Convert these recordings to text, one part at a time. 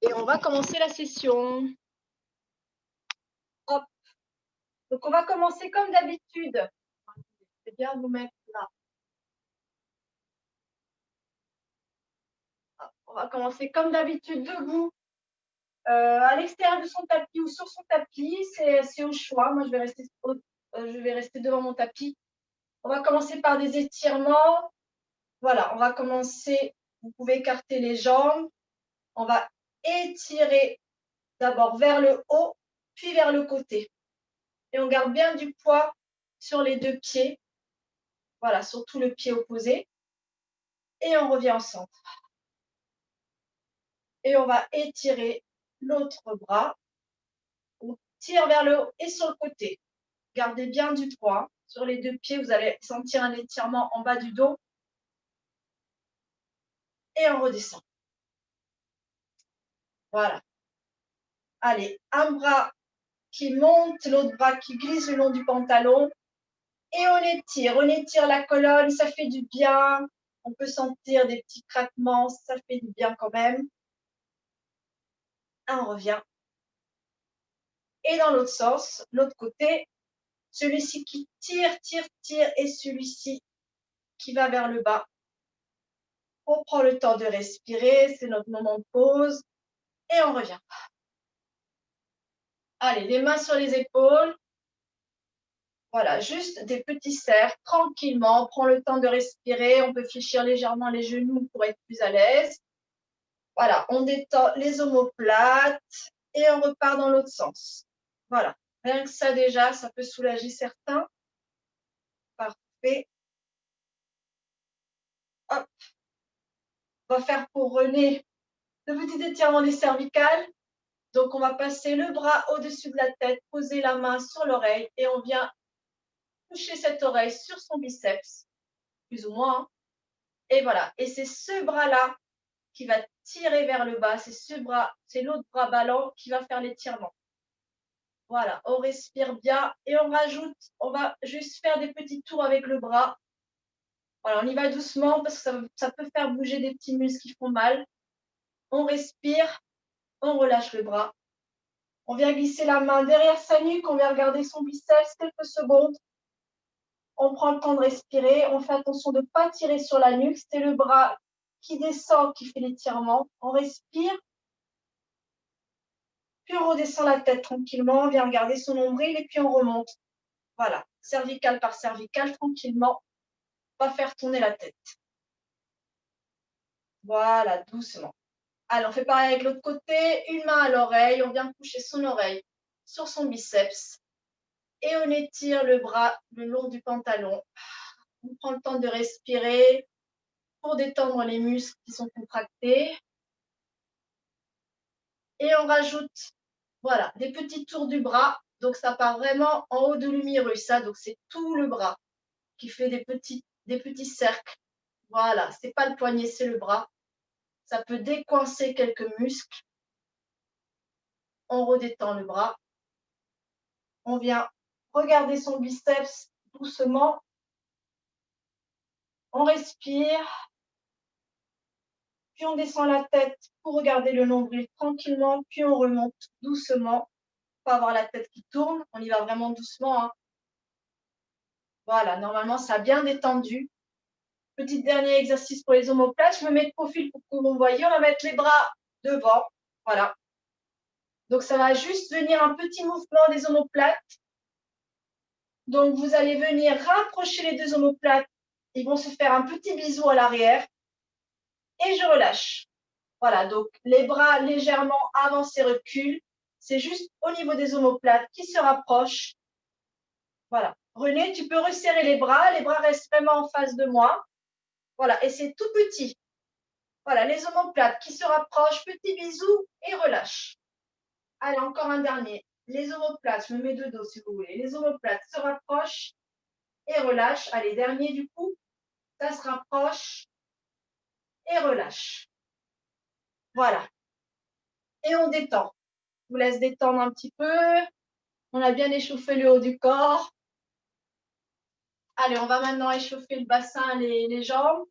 Et on va commencer la session. Hop. Donc, on va commencer comme d'habitude. C'est bien de vous mettre là. Hop. On va commencer comme d'habitude debout. À l'extérieur de son tapis ou sur son tapis, c'est au choix. Moi, je vais rester devant mon tapis. On va commencer par des étirements. Voilà, on va commencer. Vous pouvez écarter les jambes. On va étirer d'abord vers le haut, puis vers le côté. Et on garde bien du poids sur les deux pieds. Voilà, surtout le pied opposé. Et on revient au centre. Et on va étirer l'autre bras. On tire vers le haut et sur le côté. Gardez bien du poids. Sur les deux pieds, vous allez sentir un étirement en bas du dos. Et on redescend. Voilà. Allez, un bras qui monte, l'autre bras qui glisse le long du pantalon. Et on étire la colonne, ça fait du bien. On peut sentir des petits craquements, ça fait du bien quand même. On revient. Et dans l'autre sens, l'autre côté, celui-ci qui tire, tire, tire et celui-ci qui va vers le bas. On prend le temps de respirer, c'est notre moment de pause et on revient. Allez, les mains sur les épaules. Voilà, juste des petits cercles, tranquillement. On prend le temps de respirer. On peut fléchir légèrement les genoux pour être plus à l'aise. Voilà, on détend les omoplates et on repart dans l'autre sens. Voilà, rien que ça déjà, ça peut soulager certains. Parfait. Hop. On va faire pour René le petit étirement des cervicales. Donc, on va passer le bras au-dessus de la tête, poser la main sur l'oreille et on vient toucher cette oreille sur son biceps, plus ou moins. Et voilà. Et c'est ce bras-là qui va tirer vers le bas. C'est l'autre bras ballant qui va faire l'étirement. Voilà. On respire bien et on rajoute. On va juste faire des petits tours avec le bras. Voilà. On y va doucement parce que ça peut faire bouger des petits muscles qui font mal. On respire. On relâche le bras. On vient glisser la main derrière sa nuque, on vient regarder son biceps quelques secondes. On prend le temps de respirer, on fait attention de ne pas tirer sur la nuque. C'est le bras qui descend qui fait l'étirement. On respire, puis on redescend la tête tranquillement, on vient regarder son nombril et puis on remonte. Voilà, cervical par cervical, tranquillement, pas faire tourner la tête. Voilà, doucement. Allez, on fait pareil avec l'autre côté, une main à l'oreille, on vient coucher son oreille sur son biceps. Et on étire le bras le long du pantalon. On prend le temps de respirer pour détendre les muscles qui sont contractés. Et on rajoute, voilà, des petits tours du bras. Donc, ça part vraiment en haut de l'humérus. Donc, c'est tout le bras qui fait des petits cercles. Voilà, ce n'est pas le poignet, c'est le bras. Ça peut décoincer quelques muscles. On redétend le bras. On vient regarder son biceps doucement. On respire. Puis on descend la tête pour regarder le nombril tranquillement, puis on remonte doucement, pas avoir la tête qui tourne, on y va vraiment doucement. Hein. Voilà, normalement ça a bien détendu. Petit dernier exercice pour les omoplates, je me mets de profil pour que vous me voyez, on va mettre les bras devant, voilà. Donc ça va juste venir un petit mouvement des omoplates. Donc vous allez venir rapprocher les deux omoplates, ils vont se faire un petit bisou à l'arrière et je relâche. Voilà, donc les bras légèrement avancés, reculent. C'est juste au niveau des omoplates qui se rapprochent. Voilà. René, tu peux resserrer les bras restent vraiment en face de moi. Voilà, et c'est tout petit. Voilà, les omoplates qui se rapprochent, petit bisou et relâche. Allez, encore un dernier. Les omoplates, je me mets de dos si vous voulez. Les omoplates se rapprochent et relâchent. Allez, dernier du coup, ça se rapproche et relâche. Voilà. Et on détend. Je vous laisse détendre un petit peu. On a bien échauffé le haut du corps. Allez, on va maintenant échauffer le bassin, les jambes.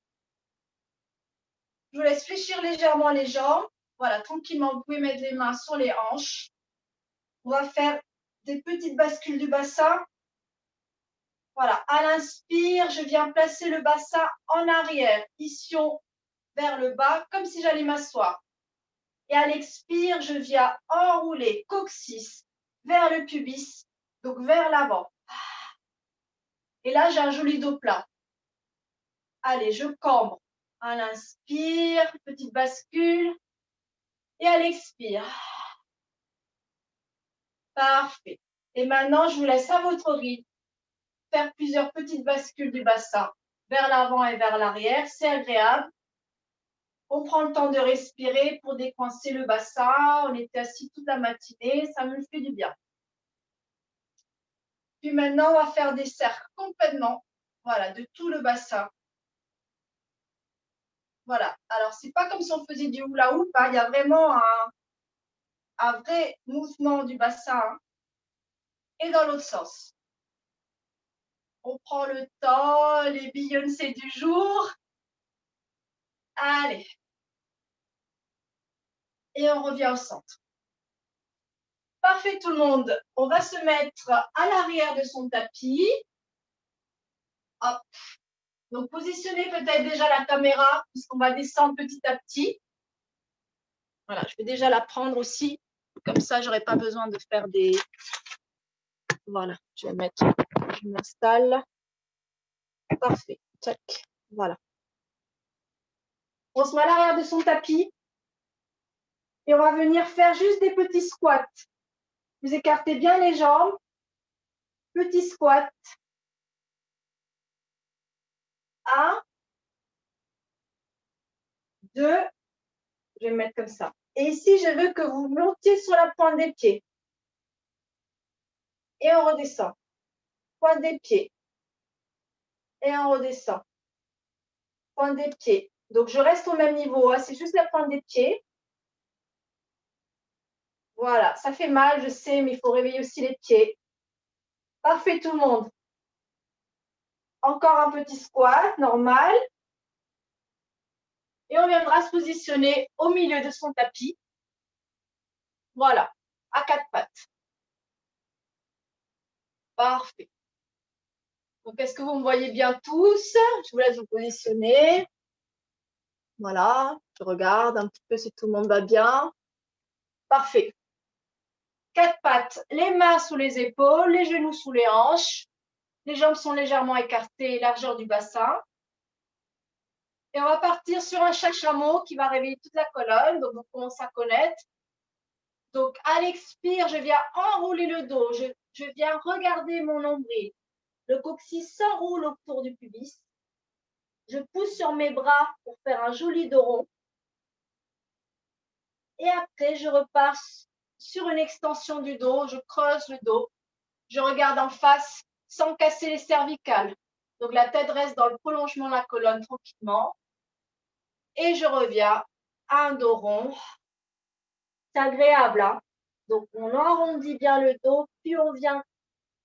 Je vous laisse fléchir légèrement les jambes. Voilà, tranquillement, vous pouvez mettre les mains sur les hanches. On va faire des petites bascules du bassin. Voilà, à l'inspire, je viens placer le bassin en arrière, ischion vers le bas, comme si j'allais m'asseoir. Et à l'expire, je viens enrouler coccyx vers le pubis, donc vers l'avant. Et là, j'ai un joli dos plat. Allez, je cambre. À l'inspire, petite bascule. Et à l'expire. Parfait. Et maintenant, je vous laisse à votre rythme faire plusieurs petites bascules du bassin vers l'avant et vers l'arrière. C'est agréable. On prend le temps de respirer pour décoincer le bassin. On était assis toute la matinée. Ça me fait du bien. Puis maintenant, on va faire des cercles complètement. Voilà, de tout le bassin. Voilà. Alors, c'est pas comme si on faisait du hula hoop. Hein. Il y a vraiment un vrai mouvement du bassin. Hein. Et dans l'autre sens. On prend le temps, les Beyoncé du jour. Allez. Et on revient au centre. Parfait tout le monde. On va se mettre à l'arrière de son tapis. Hop. Donc, positionnez peut-être déjà la caméra puisqu'on va descendre petit à petit. Voilà, je vais déjà la prendre aussi. Comme ça, je n'aurai pas besoin de faire des... Voilà, je m'installe. Parfait. Tac. Voilà. On se met à l'arrière de son tapis. Et on va venir faire juste des petits squats. Vous écartez bien les jambes. Petit squat. 1, 2, je vais me mettre comme ça. Et ici, je veux que vous montiez sur la pointe des pieds. Et on redescend. Pointe des pieds. Et on redescend. Pointe des pieds. Donc, je reste au même niveau. Hein. C'est juste la pointe des pieds. Voilà, ça fait mal, je sais, mais il faut réveiller aussi les pieds. Parfait tout le monde. Encore un petit squat, normal. Et on viendra se positionner au milieu de son tapis. Voilà, à 4 pattes. Parfait. Donc, est-ce que vous me voyez bien tous? Je vous laisse vous positionner. Voilà, je regarde un petit peu si tout le monde va bien. Parfait. 4 pattes, les mains sous les épaules, les genoux sous les hanches. Les jambes sont légèrement écartées, largeur du bassin. Et on va partir sur un chameau qui va réveiller toute la colonne. Donc, vous commencez à connaître. Donc, à l'expire, je viens enrouler le dos. Je viens regarder mon nombril. Le coccyx s'enroule autour du pubis. Je pousse sur mes bras pour faire un joli dos rond. Et après, je repars sur une extension du dos. Je creuse le dos. Je regarde en face sans casser les cervicales. Donc, la tête reste dans le prolongement de la colonne tranquillement. Et je reviens à un dos rond. C'est agréable, hein? Donc, on arrondit bien le dos, puis on vient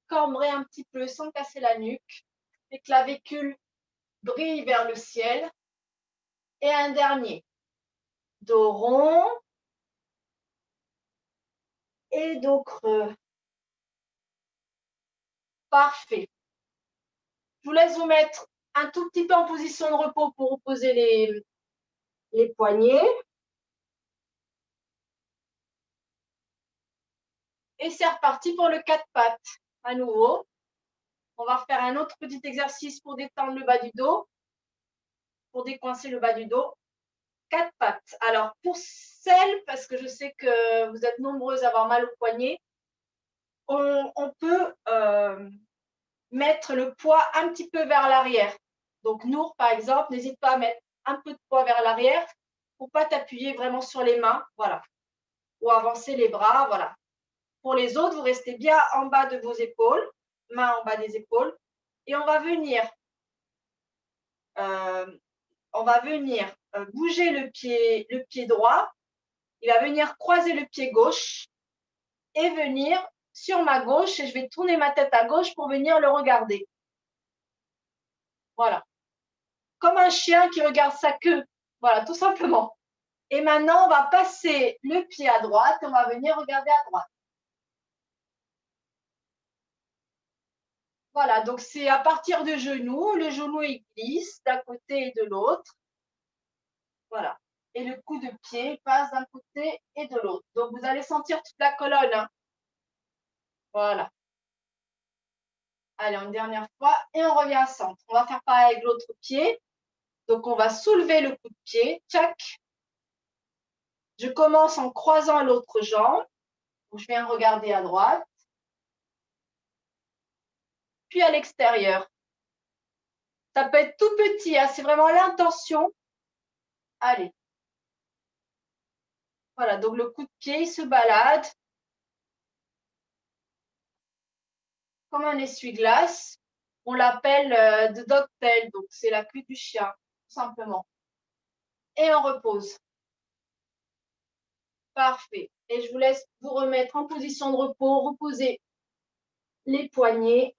cambrer un petit peu sans casser la nuque. Les clavicules brillent vers le ciel. Et un dernier. Dos rond et dos creux. Parfait. Je vous laisse vous mettre un tout petit peu en position de repos pour reposer les poignets. Et c'est reparti pour le 4 pattes. À nouveau, on va refaire un autre petit exercice pour détendre le bas du dos, pour décoincer le bas du dos. 4 pattes. Alors, pour celles, parce que je sais que vous êtes nombreuses à avoir mal au poignet, on peut mettre le poids un petit peu vers l'arrière. Donc, Nour, par exemple, n'hésite pas à mettre un peu de poids vers l'arrière pour ne pas t'appuyer vraiment sur les mains. Voilà. Ou avancer les bras. Voilà. Pour les autres, vous restez bien en bas de vos épaules, mains en bas des épaules. Et on va venir bouger le pied droit. Il va venir croiser le pied gauche et venir sur ma gauche. Et je vais tourner ma tête à gauche pour venir le regarder. Voilà. Comme un chien qui regarde sa queue. Voilà, tout simplement. Et maintenant, on va passer le pied à droite et on va venir regarder à droite. Voilà, donc c'est à partir du genou. Le genou, il glisse d'un côté et de l'autre. Voilà. Et le coup de pied passe d'un côté et de l'autre. Donc, vous allez sentir toute la colonne. Hein. Voilà. Allez, une dernière fois. Et on revient à centre. On va faire pareil avec l'autre pied. Donc, on va soulever le coup de pied. Tchac. Je commence en croisant l'autre jambe. Donc, je viens regarder à droite. Puis à l'extérieur. Ça peut être tout petit. Hein, c'est vraiment l'intention. Allez. Voilà. Donc, le coup de pied, il se balade. Comme un essuie-glace. On l'appelle de dogtail. Donc, c'est la queue du chien. Tout simplement. Et on repose. Parfait. Et je vous laisse vous remettre en position de repos, reposer les poignets.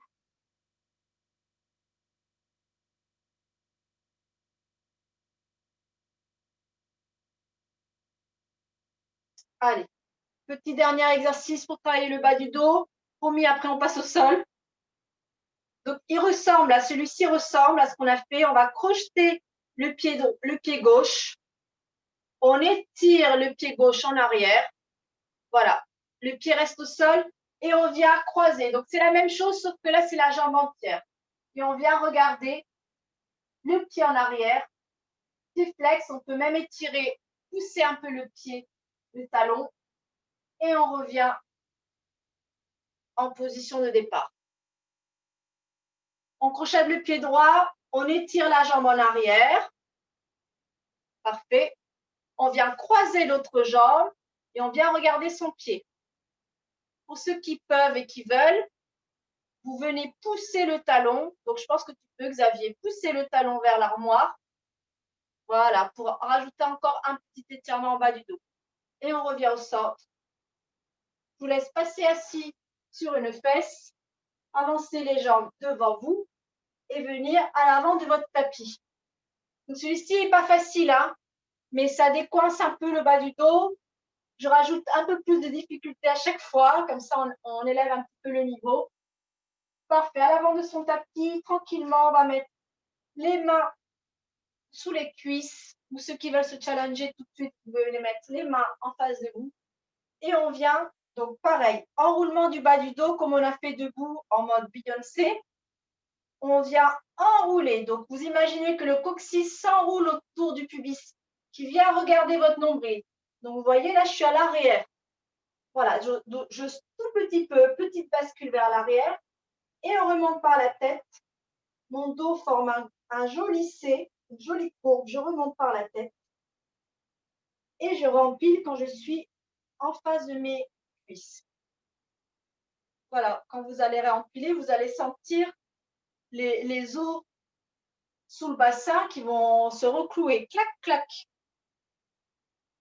Allez, petit dernier exercice pour travailler le bas du dos. Promis, après on passe au sol. Donc, il ressemble à celui-ci, ressemble à ce qu'on a fait. On va crocheter le pied gauche. On étire le pied gauche en arrière. Voilà, le pied reste au sol et on vient croiser. Donc, c'est la même chose, sauf que là, c'est la jambe entière. Et on vient regarder le pied en arrière. Petit flex, on peut même étirer, pousser un peu le pied, le talon, et on revient en position de départ. On crochette le pied droit, on étire la jambe en arrière. Parfait. On vient croiser l'autre jambe et on vient regarder son pied. Pour ceux qui peuvent et qui veulent, vous venez pousser le talon. Donc, je pense que tu peux, Xavier, pousser le talon vers l'armoire. Voilà, pour rajouter encore un petit étirement en bas du dos. Et on revient au centre. Je vous laisse passer assis sur une fesse, avancer les jambes devant vous et venir à l'avant de votre tapis. Celui-ci n'est pas facile, hein, mais ça décoince un peu le bas du dos. Je rajoute un peu plus de difficulté à chaque fois, comme ça on élève un petit peu le niveau. Parfait, à l'avant de son tapis, tranquillement, on va mettre les mains sous les cuisses, ou ceux qui veulent se challenger tout de suite, vous pouvez les mettre les mains en face de vous. Et on vient, donc pareil, enroulement du bas du dos, comme on a fait debout en mode Beyoncé. On vient enrouler. Donc, vous imaginez que le coccyx s'enroule autour du pubis, qui vient regarder votre nombril. Donc, vous voyez, là, je suis à l'arrière. Voilà, je tout petit peu, petite bascule vers l'arrière, et on remonte par la tête. Mon dos forme un joli C, une jolie courbe. Je remonte par la tête. Et je rempile quand je suis en face de mes cuisses. Voilà, quand vous allez réempiler, vous allez sentir les os sous le bassin qui vont se reclouer. Clac, clac.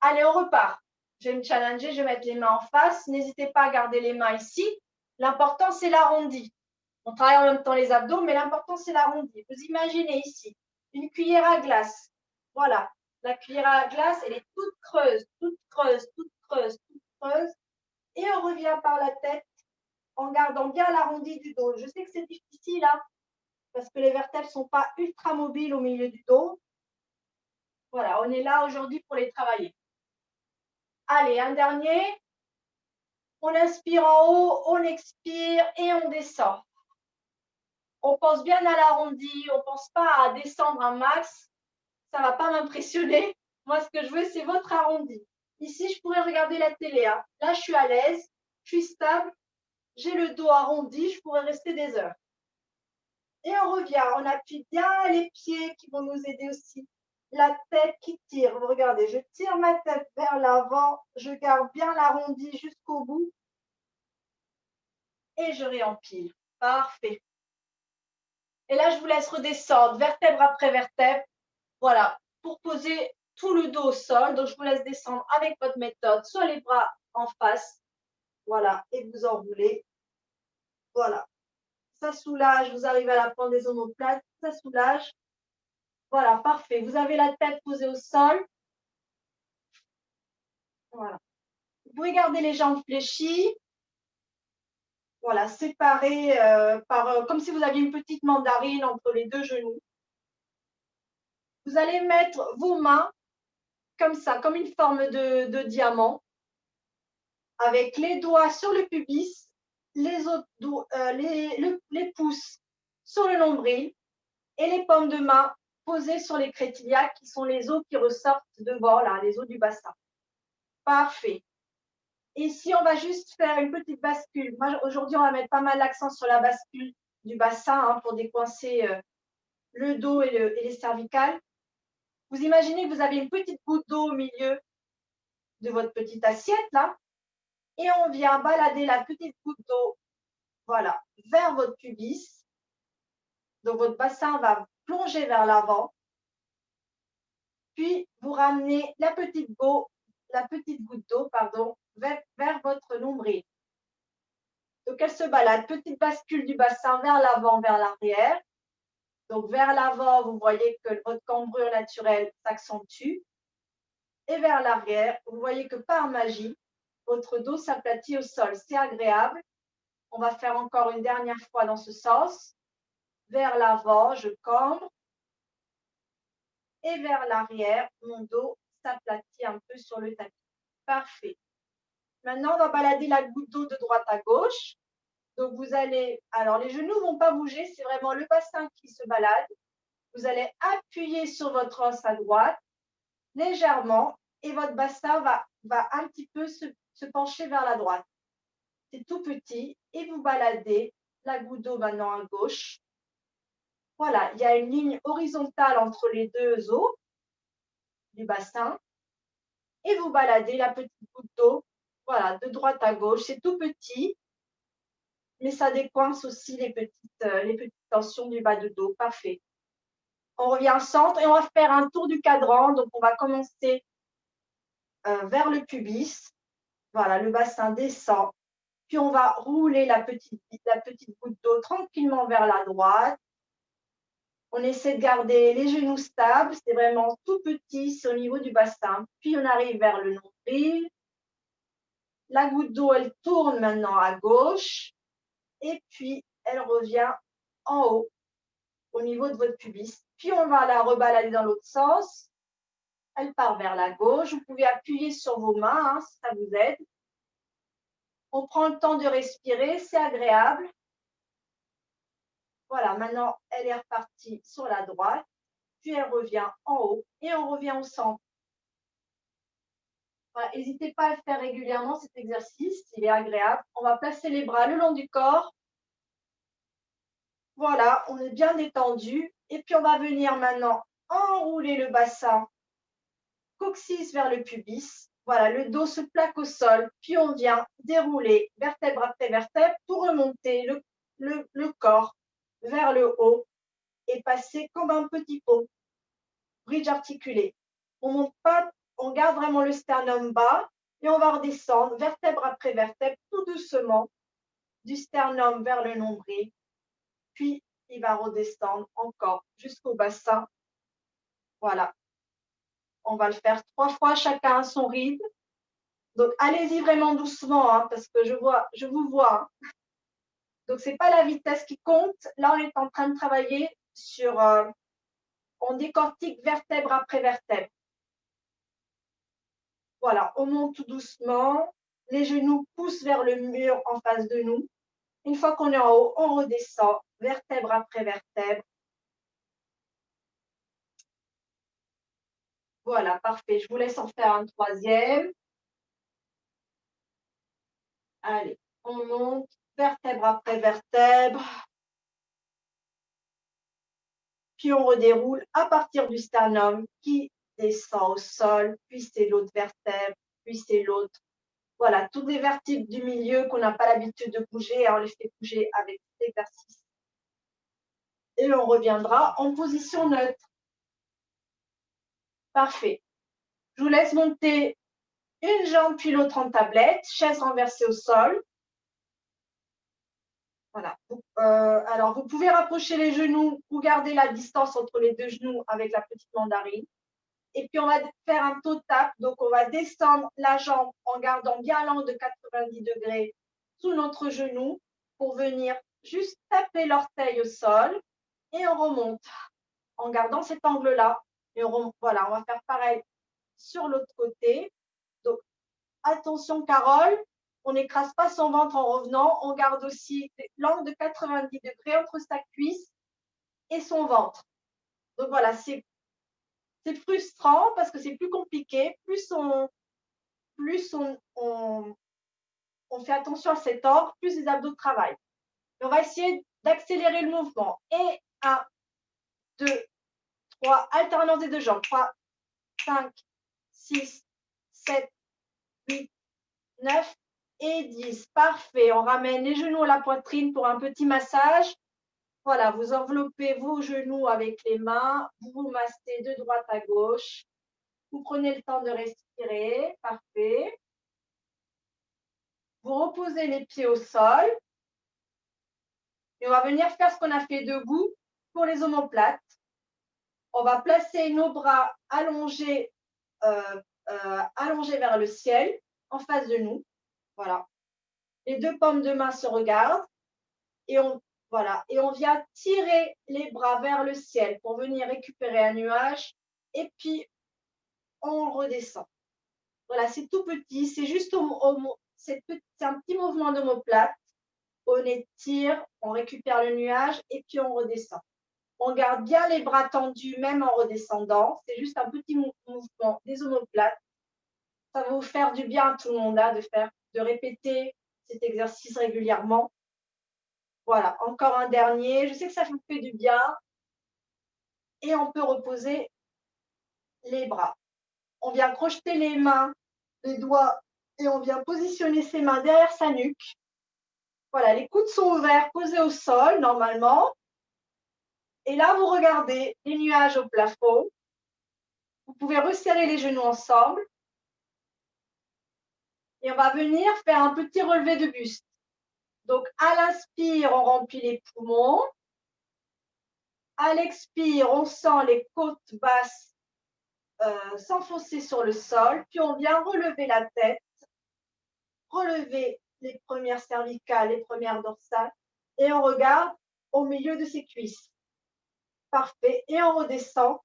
Allez, on repart. Je vais me challenger, je vais mettre les mains en face. N'hésitez pas à garder les mains ici. L'important, c'est l'arrondi. On travaille en même temps les abdos, mais l'important, c'est l'arrondi. Vous imaginez ici une cuillère à glace. Voilà. La cuillère à glace, elle est toute creuse, toute creuse, toute creuse, toute creuse. Et on revient par la tête en gardant bien l'arrondi du dos. Je sais que c'est difficile, hein, parce que les vertèbres ne sont pas ultra mobiles au milieu du dos. Voilà, on est là aujourd'hui pour les travailler. Allez, un dernier. On inspire en haut, on expire et on descend. On pense bien à l'arrondi, on ne pense pas à descendre un max. Ça ne va pas m'impressionner. Moi, ce que je veux, c'est votre arrondi. Ici, je pourrais regarder la télé. Hein. Là, je suis à l'aise, je suis stable, j'ai le dos arrondi, je pourrais rester des heures. Et on revient, on appuie bien les pieds qui vont nous aider aussi. La tête qui tire. Vous regardez, je tire ma tête vers l'avant, je garde bien l'arrondi jusqu'au bout et je réempile. Parfait. Et là, je vous laisse redescendre vertèbre après vertèbre. Voilà, pour poser tout le dos au sol. Donc, je vous laisse descendre avec votre méthode, soit les bras en face. Voilà, et vous enroulez. Voilà. Ça soulage, vous arrivez à la pendaison omoplate, ça soulage. Voilà, parfait. Vous avez la tête posée au sol. Voilà. Vous pouvez garder les jambes fléchies. Voilà, séparées comme si vous aviez une petite mandarine entre les deux genoux. Vous allez mettre vos mains comme ça, comme une forme de diamant, avec les doigts sur le pubis, les autres les pouces sur le nombril et les paumes de main posées sur les crétiliacs, qui sont les os qui ressortent devant, là, les os du bassin. Parfait. Ici, on va juste faire une petite bascule. Moi, aujourd'hui, on va mettre pas mal l'accent sur la bascule du bassin hein, pour décoincer le dos et les cervicales. Vous imaginez que vous avez une petite goutte d'eau au milieu de votre petite assiette, là, et on vient balader la petite goutte d'eau, voilà, vers votre pubis. Donc, votre bassin va plonger vers l'avant. Puis, vous ramenez la petite goutte d'eau, pardon, vers votre nombril. Donc, elle se balade, petite bascule du bassin vers l'avant, vers l'arrière. Donc, vers l'avant, vous voyez que votre cambrure naturelle s'accentue. Et vers l'arrière, vous voyez que par magie, votre dos s'aplatit au sol. C'est agréable. On va faire encore une dernière fois dans ce sens. Vers l'avant, je cambre. Et vers l'arrière, mon dos s'aplatit un peu sur le tapis. Parfait. Maintenant, on va balader la goutte d'eau de droite à gauche. Donc, vous allez, alors les genoux ne vont pas bouger, c'est vraiment le bassin qui se balade. Vous allez appuyer sur votre os à droite, légèrement, et votre bassin va un petit peu se pencher vers la droite. C'est tout petit, et vous baladez la goutte d'eau maintenant à gauche. Voilà, il y a une ligne horizontale entre les deux os du bassin, et vous baladez la petite goutte d'eau, voilà, de droite à gauche. C'est tout petit, mais ça décoince aussi les petites tensions du bas de dos. Parfait. On revient au centre et on va faire un tour du cadran. Donc, on va commencer vers le pubis. Voilà, le bassin descend. Puis, on va rouler la petite goutte d'eau tranquillement vers la droite. On essaie de garder les genoux stables. C'est vraiment tout petit, c'est au niveau du bassin. Puis, on arrive vers le nombril. La goutte d'eau, elle tourne maintenant à gauche. Et puis, elle revient en haut, au niveau de votre pubis. Puis, on va la rebalader dans l'autre sens. Elle part vers la gauche. Vous pouvez appuyer sur vos mains, hein, si ça vous aide. On prend le temps de respirer, c'est agréable. Voilà, maintenant, elle est repartie sur la droite. Puis, elle revient en haut et on revient au centre. Voilà, n'hésitez pas à le faire régulièrement, cet exercice. Il est agréable. On va placer les bras le long du corps. Voilà, on est bien détendu. Et puis, on va venir maintenant enrouler le bassin, coccyx vers le pubis. Voilà, le dos se plaque au sol, puis on vient dérouler vertèbre après vertèbre pour remonter le corps vers le haut et passer comme un petit pot, bridge articulé. On monte pas, on garde vraiment le sternum bas et on va redescendre vertèbre après vertèbre tout doucement du sternum vers le nombril, puis il va redescendre encore jusqu'au bassin. Voilà. On va le faire 3 fois chacun à son rythme. Donc, allez-y vraiment doucement, hein, parce que je vous vois. Hein. Donc, ce n'est pas la vitesse qui compte. Là, on est en train de travailler sur, on décortique vertèbre après vertèbre. Voilà, on monte tout doucement. Les genoux poussent vers le mur en face de nous. Une fois qu'on est en haut, on redescend, vertèbre après vertèbre. Voilà, parfait. Je vous laisse en faire un troisième. Allez, on monte, vertèbre après vertèbre. Puis on redéroule à partir du sternum qui descend au sol, puis c'est l'autre vertèbre, puis c'est l'autre. Voilà, toutes les vertèbres du milieu qu'on n'a pas l'habitude de bouger, on les fait bouger avec cet exercice. Et on reviendra en position neutre. Parfait. Je vous laisse monter une jambe puis l'autre en tablette, chaise renversée au sol. Voilà. Alors, vous pouvez rapprocher les genoux ou garder la distance entre les deux genoux avec la petite mandarine. Et puis, on va faire un toe tap. Donc, on va descendre la jambe en gardant bien l'angle de 90 degrés sous notre genou pour venir juste taper l'orteil au sol. Et on remonte en gardant cet angle-là. Et voilà, on va faire pareil sur l'autre côté. Donc, attention, Carole, on n'écrase pas son ventre en revenant. On garde aussi l'angle de 90 degrés entre sa cuisse et son ventre. Donc, voilà, c'est frustrant parce que c'est plus compliqué. Plus on fait attention à cet ordre, plus les abdos travaillent. Et on va essayer d'accélérer le mouvement. Et 1, 2, 3, alternance des deux jambes. 3, 5, 6, 7, 8, 9 et 10. Parfait. On ramène les genoux à la poitrine pour un petit massage. Voilà, vous enveloppez vos genoux avec les mains. Vous vous massez de droite à gauche. Vous prenez le temps de respirer. Parfait. Vous reposez les pieds au sol. Et on va venir faire ce qu'on a fait debout pour les omoplates. On va placer nos bras allongés, allongés vers le ciel, en face de nous. Voilà. Les deux paumes de main se regardent. Et on vient tirer les bras vers le ciel pour venir récupérer un nuage. Et puis, on redescend. Voilà, c'est tout petit. C'est juste c'est un petit mouvement d'omoplate. On étire, on récupère le nuage et puis on redescend. On garde bien les bras tendus, même en redescendant. C'est juste un petit mouvement des omoplates. Ça va vous faire du bien à tout le monde de répéter cet exercice régulièrement. Voilà, encore un dernier. Je sais que ça vous fait du bien. Et on peut reposer les bras. On vient crocheter les mains, les doigts, et on vient positionner ses mains derrière sa nuque. Voilà, les coudes sont ouverts, posés au sol, normalement. Et là, vous regardez les nuages au plafond. Vous pouvez resserrer les genoux ensemble. Et on va venir faire un petit relevé de buste. Donc, à l'inspire, on remplit les poumons. À l'expire, on sent les côtes basses s'enfoncer sur le sol. Puis, on vient relever la tête, relever les premières cervicales, les premières dorsales. Et on regarde au milieu de ses cuisses. Parfait. Et on redescend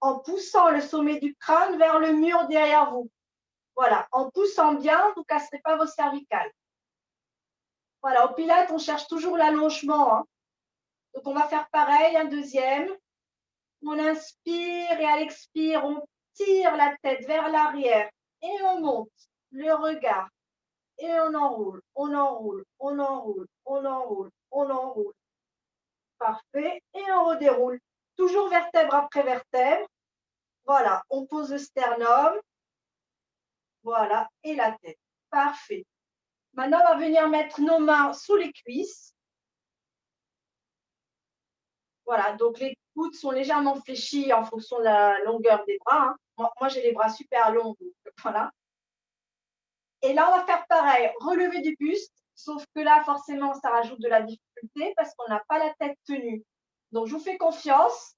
en poussant le sommet du crâne vers le mur derrière vous. Voilà, en poussant bien, vous ne casserez pas vos cervicales. Voilà, au Pilates, on cherche toujours l'allongement. Hein. Donc, on va faire pareil, un deuxième. On inspire et à l'expire, on tire la tête vers l'arrière et on monte le regard. Et on enroule, on enroule, on enroule, on enroule, on enroule. Parfait. Et on redéroule. Toujours vertèbre après vertèbre. Voilà, on pose le sternum. Voilà, et la tête. Parfait. Maintenant, on va venir mettre nos mains sous les cuisses. Voilà, donc les coudes sont légèrement fléchis en fonction de la longueur des bras. Hein. Moi j'ai les bras super longs, donc voilà. Et là, on va faire pareil, relever du buste, sauf que là, forcément, ça rajoute de la difficulté parce qu'on n'a pas la tête tenue. Donc, je vous fais confiance.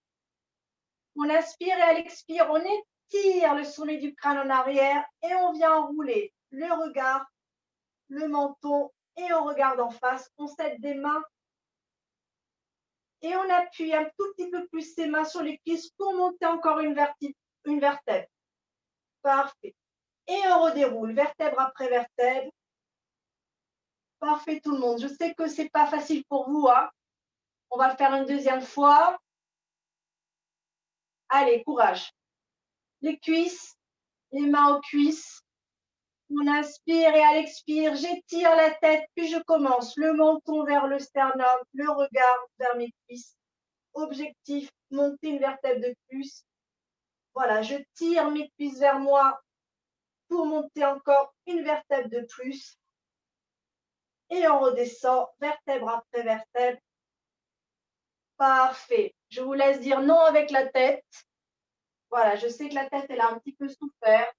On inspire et à l'expire, on étire le sommet du crâne en arrière et on vient enrouler le regard, le menton et on regarde en face. On s'aide des mains et on appuie un tout petit peu plus ses mains sur les cuisses pour monter encore une vertèbre. Parfait. Et on redéroule, vertèbre après vertèbre. Parfait tout le monde. Je sais que ce n'est pas facile pour vous. Hein. On va le faire une deuxième fois. Allez, courage. Les cuisses, les mains aux cuisses. On inspire et à l'expire, j'étire la tête, puis je commence. Le menton vers le sternum, le regard vers mes cuisses. Objectif, monter une vertèbre de plus. Voilà, je tire mes cuisses vers moi pour monter encore une vertèbre de plus. Et on redescend, vertèbre après vertèbre. Parfait. Je vous laisse dire non avec la tête. Voilà, je sais que la tête, elle a un petit peu souffert.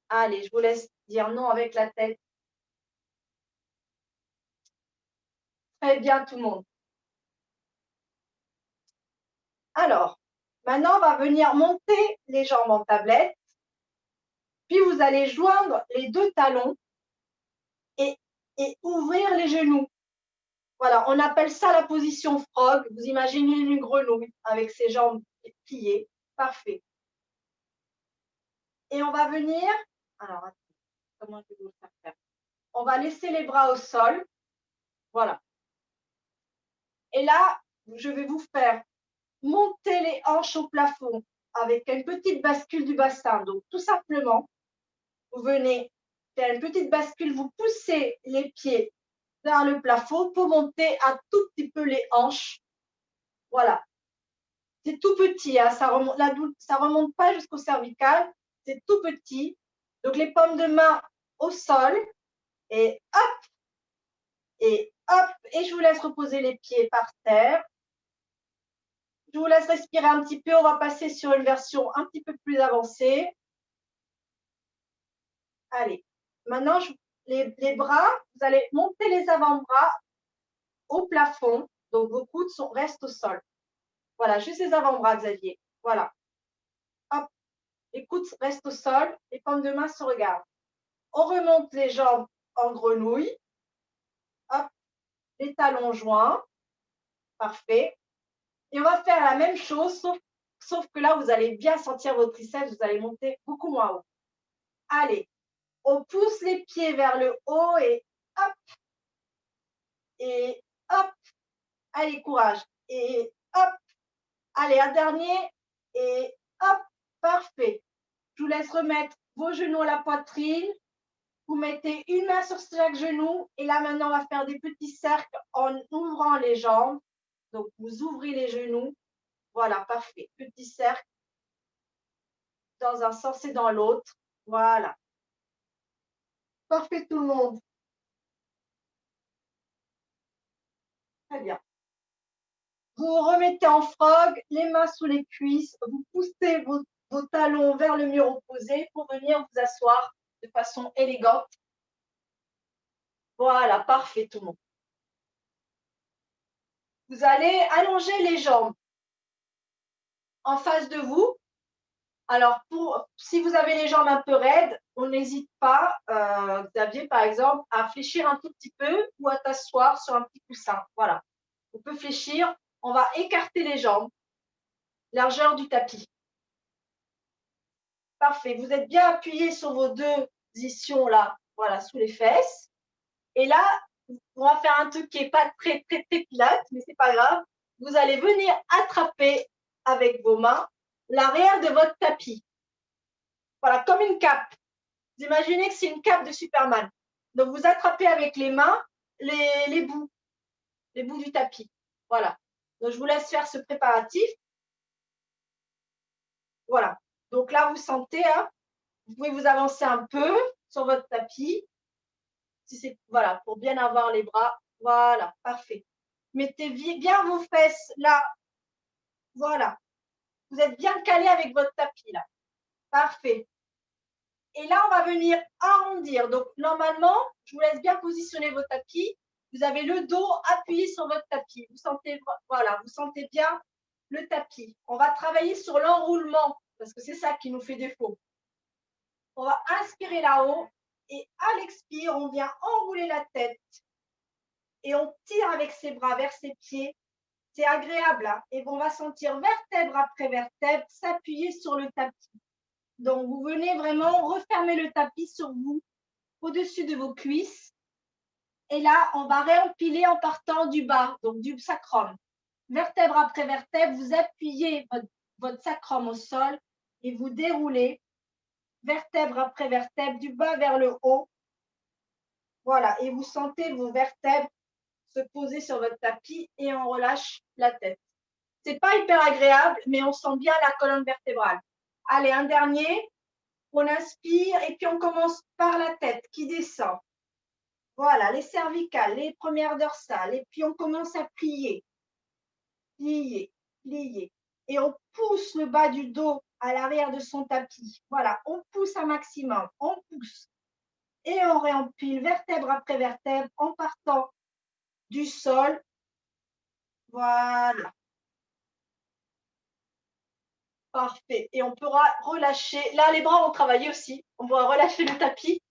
Allez, je vous laisse dire non avec la tête. Très bien tout le monde. Alors, maintenant, on va venir monter les jambes en tablette. Puis, vous allez joindre les deux talons et ouvrir les genoux. Voilà, on appelle ça la position frog. Vous imaginez une grenouille avec ses jambes pliées. Parfait. Et on va venir, alors, comment je vais vous le faire? On va laisser les bras au sol. Voilà. Et là, je vais vous faire monter les hanches au plafond avec une petite bascule du bassin. Donc, tout simplement, vous venez faire une petite bascule, vous poussez les pieds vers le plafond pour monter un tout petit peu les hanches. Voilà. C'est tout petit, hein, ça remonte pas jusqu'au cervical, c'est tout petit. Donc les paumes de main au sol et hop, et hop, et je vous laisse reposer les pieds par terre. Je vous laisse respirer un petit peu, on va passer sur une version un petit peu plus avancée. Allez, maintenant les bras, vous allez monter les avant-bras au plafond, donc vos coudes restent au sol. Voilà, juste les avant-bras, Xavier. Voilà. Hop, les coudes restent au sol, les paumes de main se regardent. On remonte les jambes en grenouille. Hop, les talons joints. Parfait. Et on va faire la même chose, sauf que là, vous allez bien sentir vos triceps, vous allez monter beaucoup moins haut. Allez, on pousse les pieds vers le haut et hop, et hop. Allez, courage. Et hop. Allez, un dernier. Et hop, parfait. Je vous laisse remettre vos genoux à la poitrine. Vous mettez une main sur chaque genou. Et là, maintenant, on va faire des petits cercles en ouvrant les jambes. Donc, vous ouvrez les genoux. Voilà, parfait. Petit cercle dans un sens et dans l'autre. Voilà. Parfait tout le monde. Très bien. Vous remettez en frog, les mains sous les cuisses. Vous poussez vos talons vers le mur opposé pour venir vous asseoir de façon élégante. Voilà, parfait tout le monde. Vous allez allonger les jambes en face de vous. Alors, si vous avez les jambes un peu raides, on n'hésite pas, Xavier, par exemple, à fléchir un tout petit peu ou à t'asseoir sur un petit coussin. Voilà. On peut fléchir. On va écarter les jambes, largeur du tapis. Parfait. Vous êtes bien appuyé sur vos deux positions là, voilà, sous les fesses. Et là, on va faire un truc qui n'est pas très pilate, mais c'est pas grave. Vous allez venir attraper avec vos mains l'arrière de votre tapis. Voilà, comme une cape. Vous imaginez que c'est une cape de Superman. Donc, vous attrapez avec les mains les bouts du tapis. Voilà. Donc, je vous laisse faire ce préparatif. Voilà. Donc là, vous sentez, hein, vous pouvez vous avancer un peu sur votre tapis. Si c'est, voilà, pour bien avoir les bras. Voilà, parfait. Mettez bien vos fesses là. Voilà. Vous êtes bien calé avec votre tapis là. Parfait. Et là, on va venir arrondir. Donc, normalement, je vous laisse bien positionner votre tapis. Vous avez le dos appuyé sur votre tapis. Vous sentez, voilà, vous sentez bien le tapis. On va travailler sur l'enroulement parce que c'est ça qui nous fait défaut. On va inspirer là-haut et à l'expire, on vient enrouler la tête et on tire avec ses bras vers ses pieds. C'est agréable, hein, et on va sentir vertèbre après vertèbre s'appuyer sur le tapis. Donc, vous venez vraiment refermer le tapis sur vous, au-dessus de vos cuisses. Et là, on va réempiler en partant du bas, donc du sacrum. Vertèbre après vertèbre, vous appuyez votre sacrum au sol et vous déroulez vertèbre après vertèbre, du bas vers le haut. Voilà, et vous sentez vos vertèbres se poser sur votre tapis et on relâche la tête. C'est pas hyper agréable, mais on sent bien la colonne vertébrale. Allez, un dernier. On inspire et puis on commence par la tête qui descend. Voilà, les cervicales, les premières dorsales. Et puis on commence à plier, plier, plier. Et on pousse le bas du dos à l'arrière de son tapis. Voilà, on pousse un maximum, on pousse. Et on réempile vertèbre après vertèbre en partant du sol. Voilà. Parfait. Et on pourra relâcher. Là, les bras ont travaillé aussi. On va relâcher le tapis.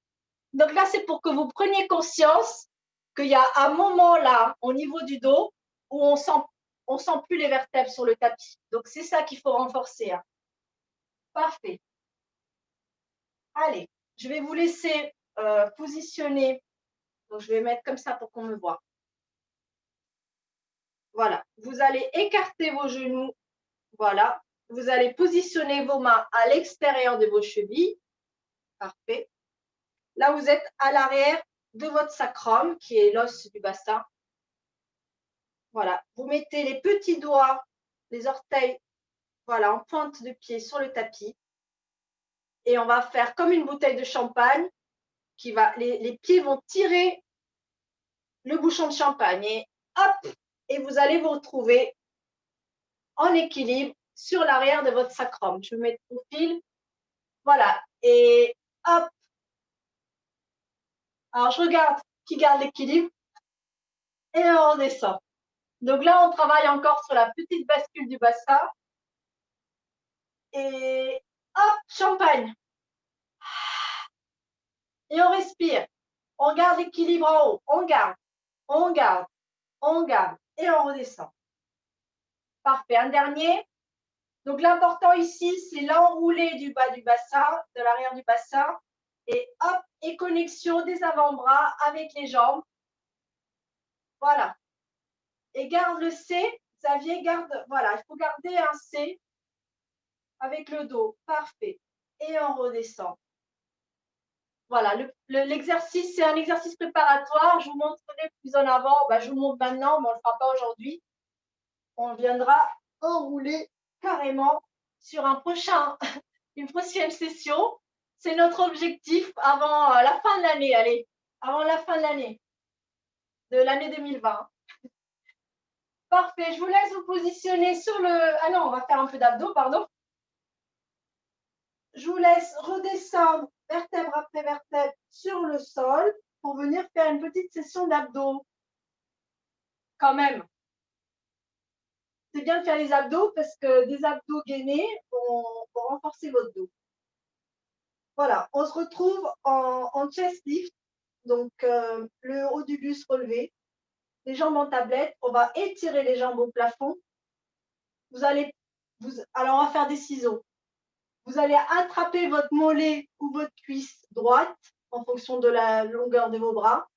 Donc là, c'est pour que vous preniez conscience qu'il y a un moment là, au niveau du dos, où on sent plus les vertèbres sur le tapis. Donc c'est ça qu'il faut renforcer. Hein. Parfait. Allez, je vais vous laisser positionner. Donc je vais mettre comme ça pour qu'on me voit. Voilà. Vous allez écarter vos genoux. Voilà. Vous allez positionner vos mains à l'extérieur de vos chevilles. Parfait. Là, vous êtes à l'arrière de votre sacrum, qui est l'os du bassin. Voilà. Vous mettez les petits doigts, les orteils, voilà, en pointe de pied sur le tapis. Et on va faire comme une bouteille de champagne. Les pieds vont tirer le bouchon de champagne. Et hop, et vous allez vous retrouver en équilibre sur l'arrière de votre sacrum. Je vais mettre au fil. Voilà. Et hop. Alors, je regarde qui garde l'équilibre. Et on redescend. Donc là, on travaille encore sur la petite bascule du bassin. Et hop, champagne. Et on respire. On garde l'équilibre en haut. On garde, on garde, on garde. Et on redescend. Parfait. Un dernier. Donc l'important ici, c'est l'enroulé du bas du bassin, de l'arrière du bassin. Et hop, et connexion des avant-bras avec les jambes. Voilà. Et garde le C. Xavier, garde. Voilà, il faut garder un C avec le dos. Parfait. Et on redescend. Voilà, l'exercice, c'est un exercice préparatoire. Je vous montrerai plus en avant. Je vous montre maintenant, mais on ne le fera pas aujourd'hui. On viendra enrouler carrément sur une prochaine session. C'est notre objectif avant la fin de l'année. Allez, avant la fin de l'année 2020. Parfait, je vous laisse vous positionner sur le… Ah non, on va faire un peu d'abdos, pardon. Je vous laisse redescendre vertèbre après vertèbre sur le sol pour venir faire une petite session d'abdos. Quand même. C'est bien de faire les abdos parce que des abdos gainés vont renforcer votre dos. Voilà, on se retrouve en chest lift, donc le haut du buste relevé, les jambes en tablette, on va étirer les jambes au plafond. Alors on va faire des ciseaux. Vous allez attraper votre mollet ou votre cuisse droite en fonction de la longueur de vos bras.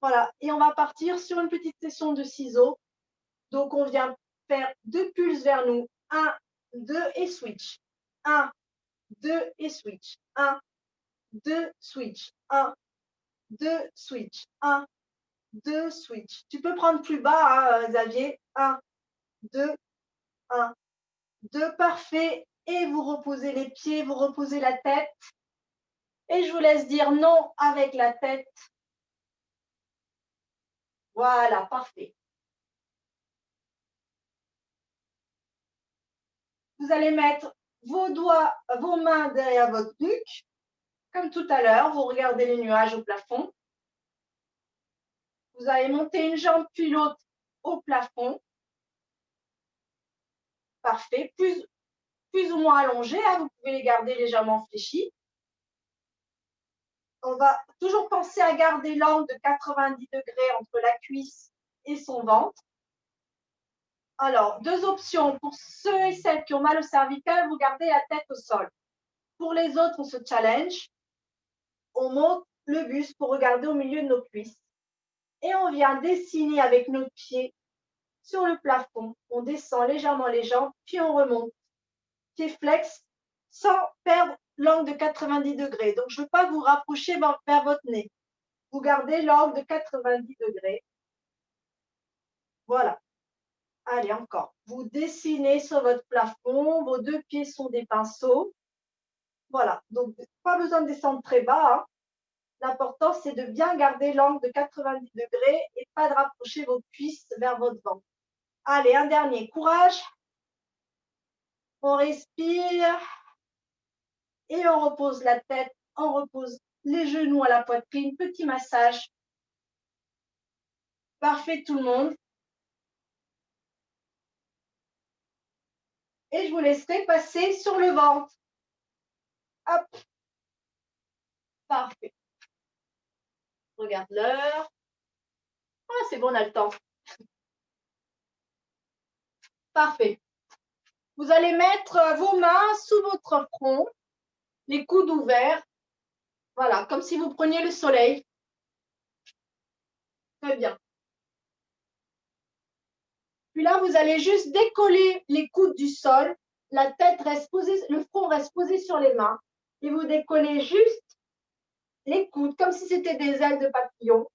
Voilà, et on va partir sur une petite session de ciseaux. Donc on vient faire 2 pulses vers nous. 1, 2 et switch. 1, 2 et switch. 1, 2, switch. 1, 2, switch. 1, 2, switch. Tu peux prendre plus bas, hein, Xavier. 1, 2, 1, 2. Parfait. Et vous reposez les pieds, vous reposez la tête. Et je vous laisse dire non avec la tête. Voilà, parfait. Vous allez mettre vos mains derrière votre nuque. Comme tout à l'heure, vous regardez les nuages au plafond. Vous allez monter une jambe puis l'autre au plafond. Parfait. Plus ou moins allongé. Hein, vous pouvez les garder légèrement fléchis. On va toujours penser à garder l'angle de 90 degrés entre la cuisse et son ventre. Alors, 2 options. Pour ceux et celles qui ont mal au cervical, vous gardez la tête au sol. Pour les autres, on se challenge. On monte le buste pour regarder au milieu de nos cuisses. Et on vient dessiner avec nos pieds sur le plafond. On descend légèrement les jambes, puis on remonte. Pied flex, sans perdre l'angle de 90 degrés. Donc, je ne veux pas vous rapprocher vers votre nez. Vous gardez l'angle de 90 degrés. Voilà. Allez, encore. Vous dessinez sur votre plafond. Vos 2 pieds sont des pinceaux. Voilà. Donc, pas besoin de descendre très bas. Hein. L'important, c'est de bien garder l'angle de 90 degrés et pas de rapprocher vos cuisses vers votre ventre. Allez, un dernier. Courage. On respire. Et on repose la tête. On repose les genoux à la poitrine. Petit massage. Parfait tout le monde. Et je vous laisserai passer sur le ventre. Hop. Parfait. Regarde l'heure. Ah, c'est bon, on a le temps. Parfait. Vous allez mettre vos mains sous votre front, les coudes ouverts. Voilà, comme si vous preniez le soleil. Très bien. Puis là, vous allez juste décoller les coudes du sol. La tête reste posée, le front reste posé sur les mains. Et vous décollez juste les coudes, comme si c'était des ailes de papillon.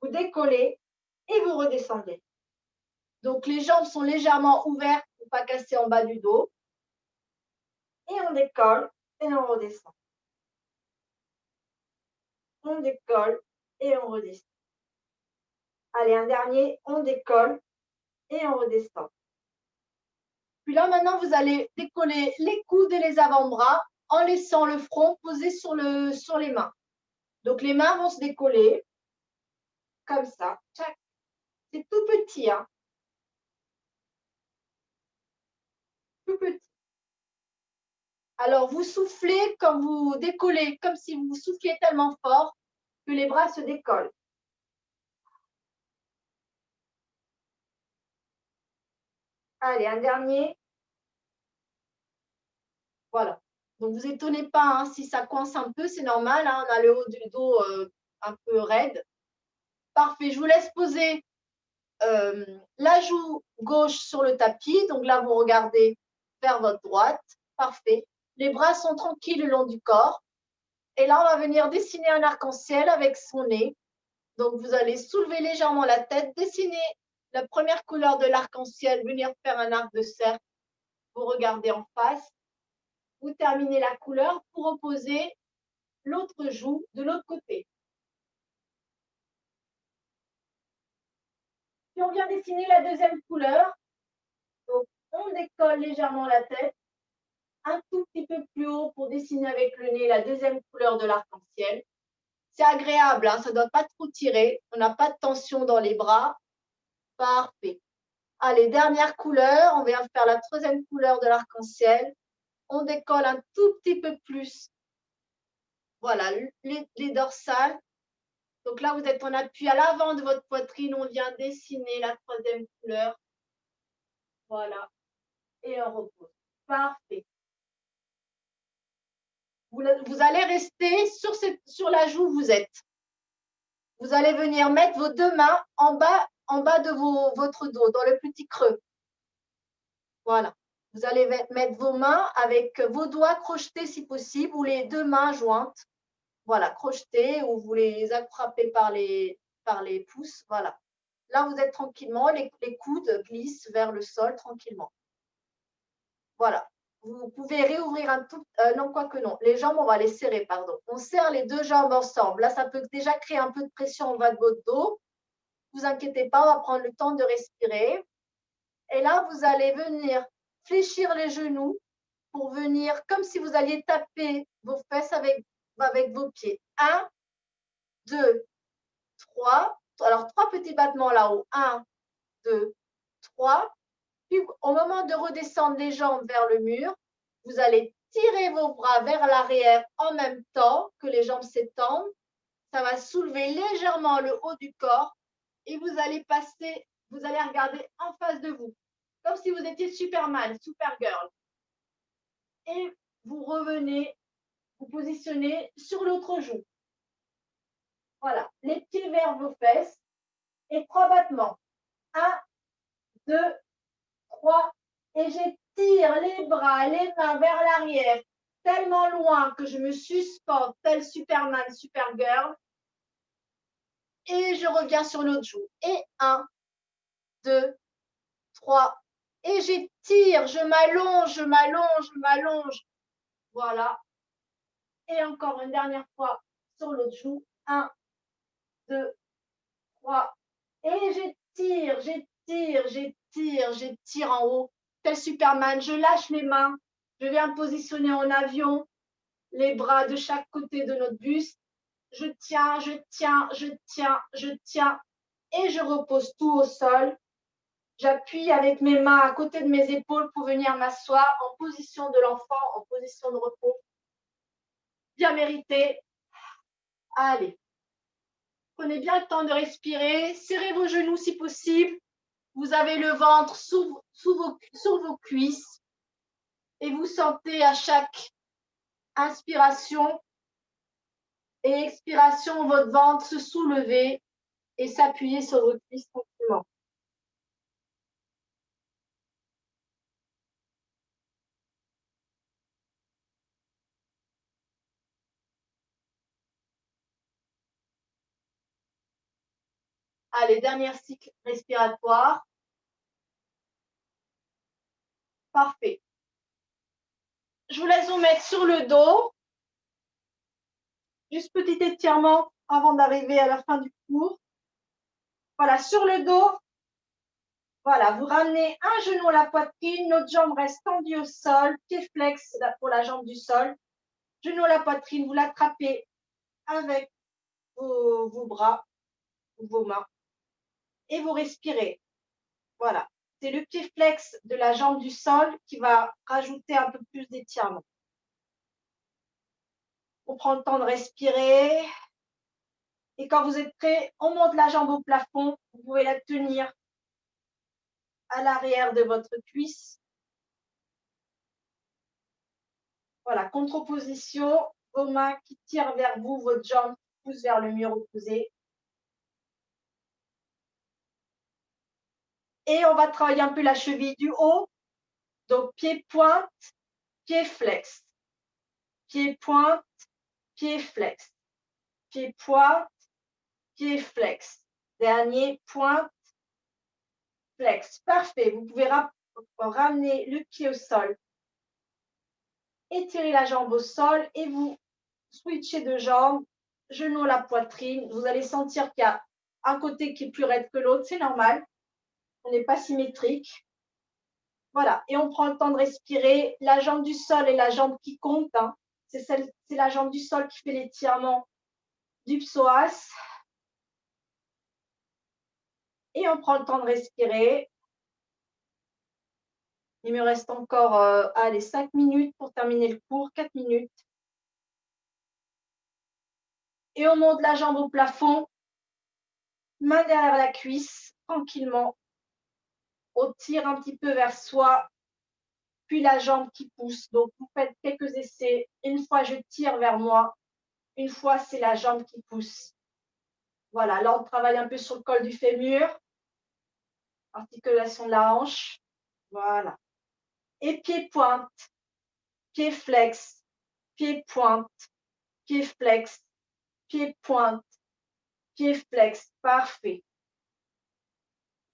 Vous décollez et vous redescendez. Donc, les jambes sont légèrement ouvertes pour ne pas casser en bas du dos. Et on décolle et on redescend. On décolle et on redescend. Allez, un dernier, on décolle et on redescend. Puis là, maintenant, vous allez décoller les coudes et les avant-bras en laissant le front posé sur les mains. Donc, les mains vont se décoller comme ça. C'est tout petit, hein. Tout petit. Alors, vous soufflez quand vous décollez, comme si vous souffliez tellement fort que les bras se décollent. Allez, un dernier. Voilà. Donc, vous étonnez pas hein, si ça coince un peu, c'est normal. Hein, on a le haut du dos un peu raide. Parfait. Je vous laisse poser la joue gauche sur le tapis. Donc là, vous regardez vers votre droite. Parfait. Les bras sont tranquilles le long du corps. Et là, on va venir dessiner un arc-en-ciel avec son nez. Donc, vous allez soulever légèrement la tête, dessiner la première couleur de l'arc-en-ciel, venir faire un arc de cercle. Vous regardez en face. Vous terminez la couleur pour opposer l'autre joue de l'autre côté. Puis on vient dessiner la deuxième couleur. Donc, on décolle légèrement la tête, un tout petit peu plus haut pour dessiner avec le nez la deuxième couleur de l'arc-en-ciel. C'est agréable, hein, ça ne doit pas trop tirer. On n'a pas de tension dans les bras. Parfait. Allez, dernière couleur. On vient faire la troisième couleur de l'arc-en-ciel. On décolle un tout petit peu plus. Voilà, les dorsales. Donc là, vous êtes en appui à l'avant de votre poitrine. On vient dessiner la troisième couleur. Voilà. Et on repose. Parfait. Vous allez rester sur la joue où vous êtes. Vous allez venir mettre vos deux mains en bas de votre dos, dans le petit creux. Voilà. Vous allez mettre vos mains avec vos doigts crochetés si possible ou les deux mains jointes. Voilà, crochetés ou vous les attrapez par les pouces. Voilà. Là, vous êtes tranquillement, les coudes glissent vers le sol tranquillement. Voilà. Vous pouvez réouvrir un tout. Non, quoique non. Les jambes, on va les serrer, pardon. On serre les deux jambes ensemble. Là, ça peut déjà créer un peu de pression en bas de votre dos. Ne vous inquiétez pas, on va prendre le temps de respirer. Et là, vous allez venir fléchir les genoux pour venir, comme si vous alliez taper vos fesses avec vos pieds. 1, 2, 3. Alors, 3 petits battements là-haut. 1, 2, 3. Puis, au moment de redescendre les jambes vers le mur, vous allez tirer vos bras vers l'arrière en même temps que les jambes s'étendent. Ça va soulever légèrement le haut du corps et vous allez regarder en face de vous, comme si vous étiez Superman, Supergirl. Et vous revenez, vous positionnez sur l'autre joue. Voilà, les pieds vers vos fesses et 3 battements. 1, 2, 3. Et j'étire les bras, les mains vers l'arrière, tellement loin que je me suspends, tel Superman, Supergirl. Et je reviens sur l'autre joue. Et 1, 2, 3. Et j'étire, je m'allonge, je m'allonge, je m'allonge. Voilà. Et encore une dernière fois sur l'autre joue. 1, 2, 3. Et j'étire, j'étire, j'étire, j'étire en haut. Tel Superman, je lâche les mains. Je viens me positionner en avion, les bras de chaque côté de notre buste. Je tiens, je tiens, je tiens, je tiens. Et je repose tout au sol. J'appuie avec mes mains à côté de mes épaules pour venir m'asseoir en position de l'enfant, en position de repos. Bien mérité. Allez. Prenez bien le temps de respirer. Serrez vos genoux si possible. Vous avez le ventre sur vos cuisses. Et vous sentez à chaque inspiration et expiration votre ventre se soulever et s'appuyer sur vos cuisses tranquillement. Allez, dernier cycle respiratoire. Parfait. Je vous laisse vous mettre sur le dos. Juste petit étirement avant d'arriver à la fin du cours. Voilà, sur le dos. Voilà, vous ramenez un genou à la poitrine, l'autre jambe reste tendue au sol, pied flex pour la jambe du sol. Genou à la poitrine, vous l'attrapez avec vos bras ou vos mains et vous respirez. Voilà, c'est le pied flex de la jambe du sol qui va rajouter un peu plus d'étirement. On prend le temps de respirer. Et quand vous êtes prêt, on monte la jambe au plafond. Vous pouvez la tenir à l'arrière de votre cuisse. Voilà, contre-position, vos mains qui tirent vers vous, votre jambe qui pousse vers le mur opposé. Et on va travailler un peu la cheville du haut. Donc, pied pointe, pied flex. Pied pointe, pied flex. Pied pointe, pied flex. Dernier, pointe, flex. Parfait. Vous pouvez ramener le pied au sol. Étirez la jambe au sol et vous switchez de jambe, genou à la poitrine. Vous allez sentir qu'il y a un côté qui est plus raide que l'autre. C'est normal. On n'est pas symétrique. Voilà. Et on prend le temps de respirer. La jambe du sol est la jambe qui compte. Hein. C'est la jambe du sol qui fait l'étirement du psoas. Et on prend le temps de respirer. Il me reste encore allez, 5 minutes pour terminer le cours, 4 minutes. Et on monte la jambe au plafond, main derrière la cuisse, tranquillement. On tire un petit peu vers soi, puis la jambe qui pousse. Donc, vous faites quelques essais. Une fois, je tire vers moi. Une fois, c'est la jambe qui pousse. Voilà, là, on travaille un peu sur le col du fémur, articulation de la hanche. Voilà. Et pied pointe, pied flex, pied pointe, pied flex, pied pointe, pied flex. Parfait.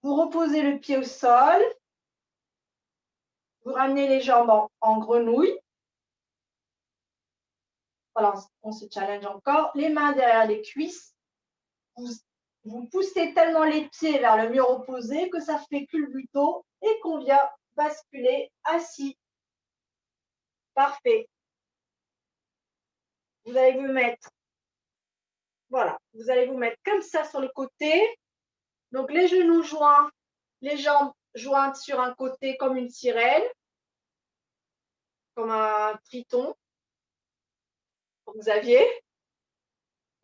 Vous reposez le pied au sol. Vous ramenez les jambes en grenouille. Voilà, on se challenge encore. Les mains derrière les cuisses. Vous poussez tellement les pieds vers le mur opposé que ça fait culbuto et qu'on vient basculer assis. Parfait. Vous allez vous mettre, voilà, vous allez vous mettre comme ça sur le côté. Donc les genoux joints, les jambes jointes sur un côté comme une sirène, comme un triton, comme Xavier.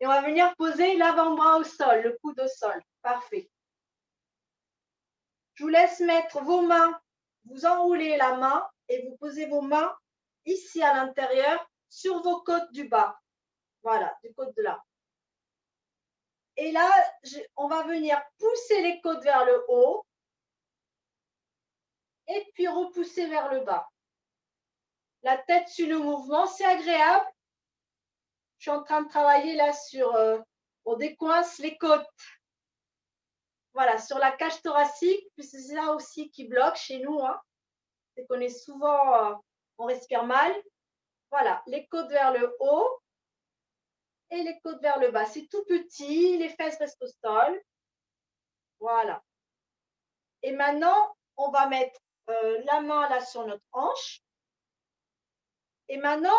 Et on va venir poser l'avant-bras au sol, le coude au sol. Parfait. Je vous laisse mettre vos mains, vous enroulez la main et vous posez vos mains ici à l'intérieur sur vos côtes du bas. Voilà, du côte de là. Et là, on va venir pousser les côtes vers le haut et puis repousser vers le bas. La tête suit le mouvement, c'est agréable. Je suis en train de travailler là sur, on décoince les côtes. Voilà, sur la cage thoracique, puis c'est ça aussi qui bloque chez nous. Hein. C'est qu'on est souvent, on respire mal. Voilà, les côtes vers le haut et les côtes vers le bas. C'est tout petit, les fesses restent au sol. Voilà. Et maintenant, on va mettre la main là sur notre hanche. Et maintenant,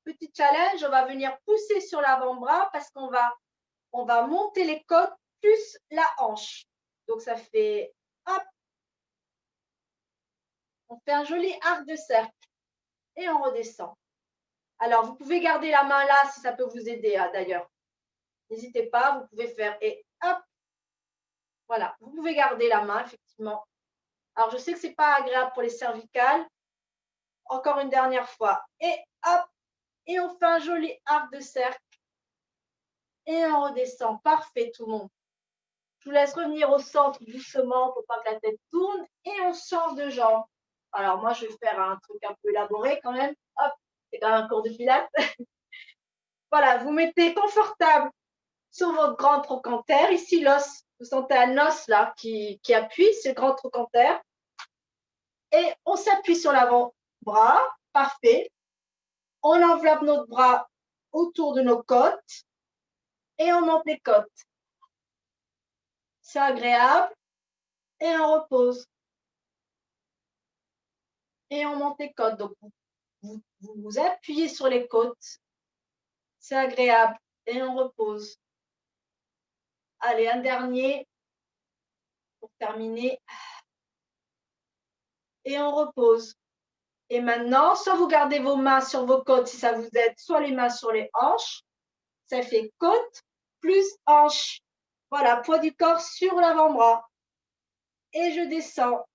petit challenge, on va venir pousser sur l'avant-bras parce qu'on va monter les côtes plus la hanche. Donc, ça fait hop. On fait un joli arc de cercle et on redescend. Alors, vous pouvez garder la main là si ça peut vous aider, hein, d'ailleurs. N'hésitez pas, vous pouvez faire et hop. Voilà, vous pouvez garder la main, effectivement. Alors, je sais que ce n'est pas agréable pour les cervicales. Encore une dernière fois. Et hop. Et on fait un joli arc de cercle. Et on redescend. Parfait, tout le monde. Je vous laisse revenir au centre doucement pour pas que la tête tourne. Et on change de jambe. Alors, moi, je vais faire un truc un peu élaboré quand même. Hop, c'est quand même un cours de pilates. Voilà, vous mettez confortable sur votre grand trochanter. Ici, l'os, vous sentez un os là qui appuie, c'est le grand trochanter. Et on s'appuie sur l'avant-bras. Parfait. On enveloppe notre bras autour de nos côtes et on monte les côtes. C'est agréable. Et on repose. Et on monte les côtes. Donc, vous appuyez sur les côtes. C'est agréable. Et on repose. Allez, un dernier pour terminer. Et on repose. Et maintenant, soit vous gardez vos mains sur vos côtes si ça vous aide, soit les mains sur les hanches. Ça fait côte plus hanche. Voilà, poids du corps sur l'avant-bras. Et je descends.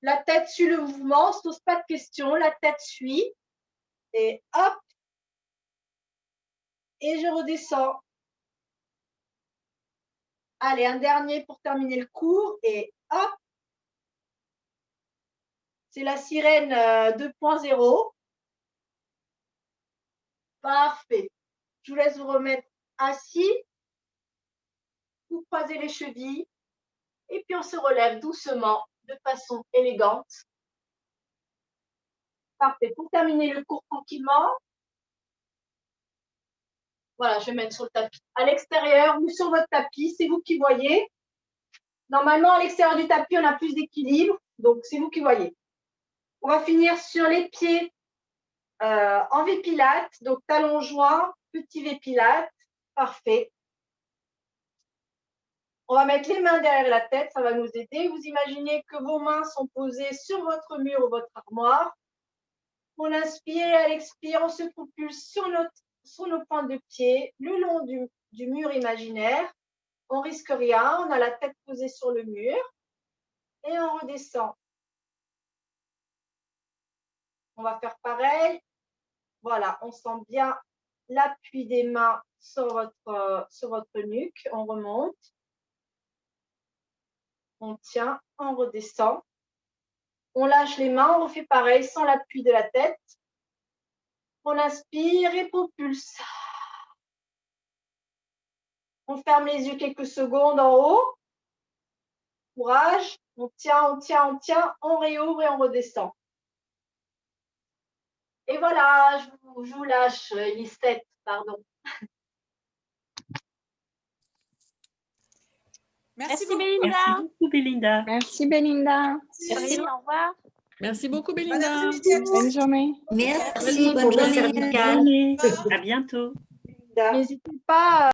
La tête suit le mouvement, on ne se pose pas de questions. La tête suit. Et hop. Et je redescends. Allez, un dernier pour terminer le cours. Et hop. C'est la sirène 2.0. Parfait. Je vous laisse vous remettre assis. Vous croisez les chevilles. Et puis, on se relève doucement, de façon élégante. Parfait. Pour terminer le cours tranquillement, voilà, je vais mettre sur le tapis. À l'extérieur ou sur votre tapis, c'est vous qui voyez. Normalement, à l'extérieur du tapis, on a plus d'équilibre. Donc, c'est vous qui voyez. On va finir sur les pieds en V-Pilates. Donc, talons joints, petit V-Pilates. Parfait. On va mettre les mains derrière la tête, ça va nous aider. Vous imaginez que vos mains sont posées sur votre mur ou votre armoire. On inspire et à l'expire, on se propulse sur nos pointes de pied, le long du mur imaginaire. On risque rien, on a la tête posée sur le mur et on redescend. On va faire pareil. Voilà, on sent bien l'appui des mains sur votre nuque. On remonte. On tient, on redescend. On lâche les mains, on refait pareil sans l'appui de la tête. On inspire et propulse. On ferme les yeux quelques secondes en haut. Courage. On tient, on tient, on tient. On réouvre et on redescend. Et voilà, je vous lâche, Lisette, pardon. Merci beaucoup, Belinda. Merci beaucoup, Belinda. Merci Belinda. Merci, au revoir. Merci beaucoup, Bon Belinda. après-midi à tous. Bonne journée. Merci, Bonne bonne journée. journée. Bonne journée. À bientôt. N'hésitez pas